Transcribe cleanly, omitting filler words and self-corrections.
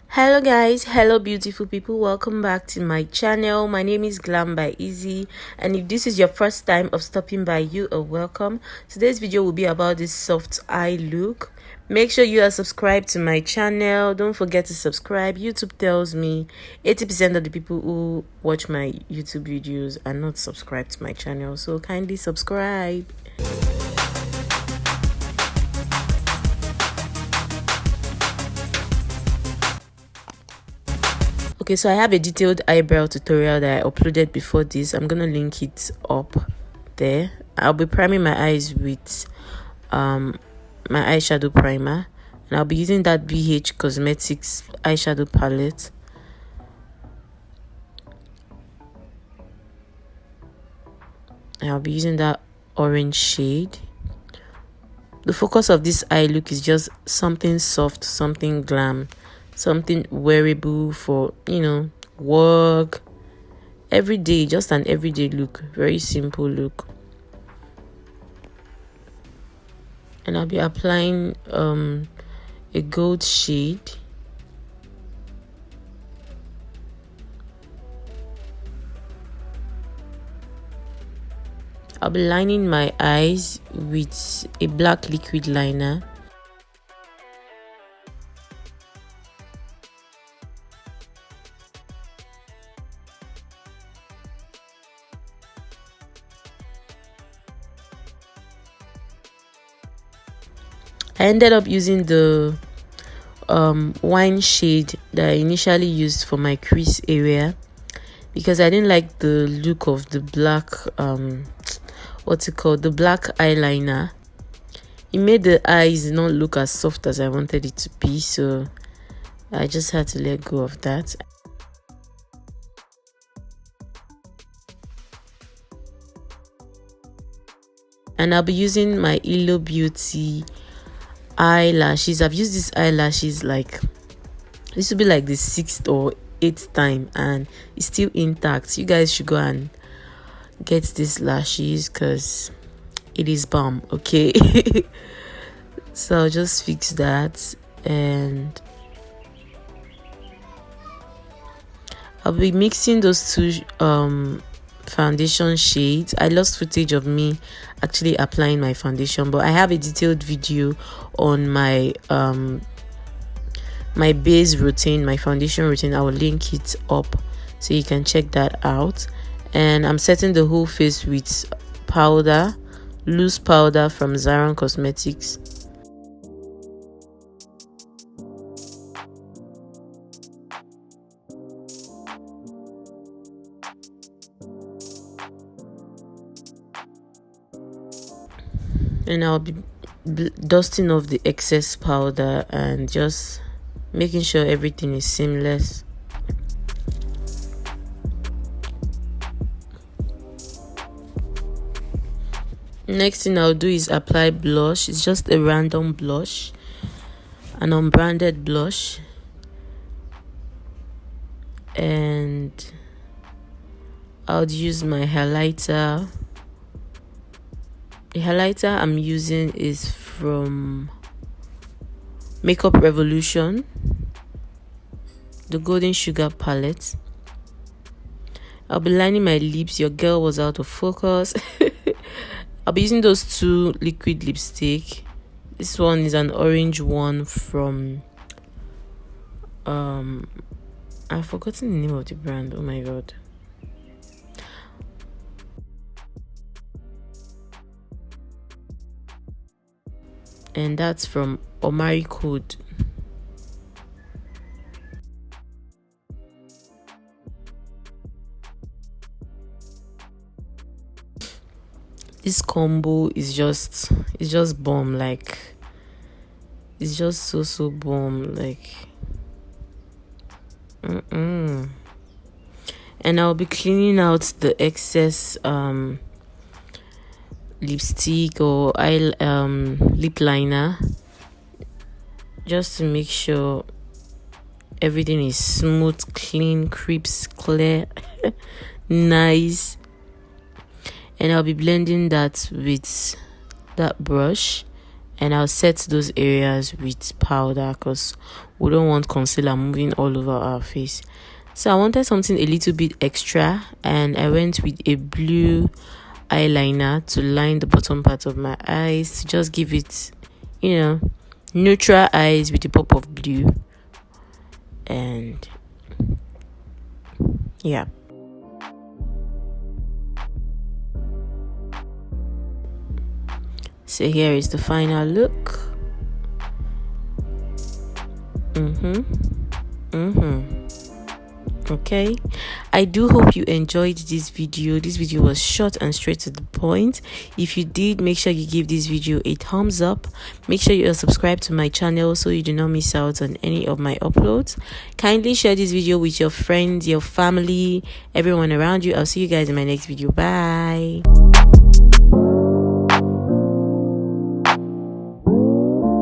Hello guys, hello beautiful people, welcome back to my channel. My name is Glambyizie, and if this is your first time of stopping by, you are welcome. Today's video will be about this soft eye look. Make sure you are subscribed to my channel. Don't forget to subscribe. YouTube tells me 80% of the people who watch my YouTube videos are not subscribed to my channel, so kindly subscribe. Okay, so I have a detailed eyebrow tutorial that I uploaded before this. I'm gonna link it up there. I'll be priming my eyes with my eyeshadow primer, and I'll be using that BH Cosmetics eyeshadow palette. And I'll be using that orange shade. The focus of this eye look is just something soft, something glam, something wearable for, work, everyday, just an everyday look, very simple look. And I'll be applying a gold shade. I'll be lining my eyes with a black liquid liner. I ended up using the wine shade that I initially used for my crease area because I didn't like the look of the black the black eyeliner. It made the eyes not look as soft as I wanted it to be, so I just had to let go of that. And I'll be using my Ilobeautycity eyelashes. I've used these eyelashes this will be like the 6th or 8th time, and it's still intact. You guys should go and get these lashes because it is bomb. Okay. So I'll just fix that, and I'll be mixing those two foundation shades. I lost footage of me actually applying my foundation, but I have a detailed video on my my base routine, my foundation routine. I will link it up so you can check that out. And I'm setting the whole face with powder, loose powder from Zaron Cosmetics. And I'll be dusting off the excess powder and just making sure everything is seamless. Next thing I'll do is apply blush. It's just a random blush, an unbranded blush, and I'll use my highlighter. The highlighter I'm using is from Makeup Revolution, the Golden Sugar palette. I'll be lining my lips. Your girl was out of focus. I'll be using those two liquid lipstick. This one is an orange one from I've forgotten the name of the brand. Oh my god. And that's from Omaricode. This combo is just bomb. Like, it's just so bomb. Like, and I'll be cleaning out the excess lipstick or lip liner, just to make sure everything is smooth, clean, crisp, clear, nice. And I'll be blending that with that brush and I'll set those areas with powder because we don't want concealer moving all over our face. So I wanted something a little bit extra, and I went with a blue eyeliner to line the bottom part of my eyes to just give it, you know, neutral eyes with a pop of blue. And yeah, so here is the final look. Okay, I do hope you enjoyed this video. This video was short and straight to the point. If you did, make sure you give this video a thumbs up. Make sure you are subscribed to my channel so you do not miss out on any of my uploads. Kindly share this video with your friends, your family, everyone around you. I'll see you guys in my next video. Bye.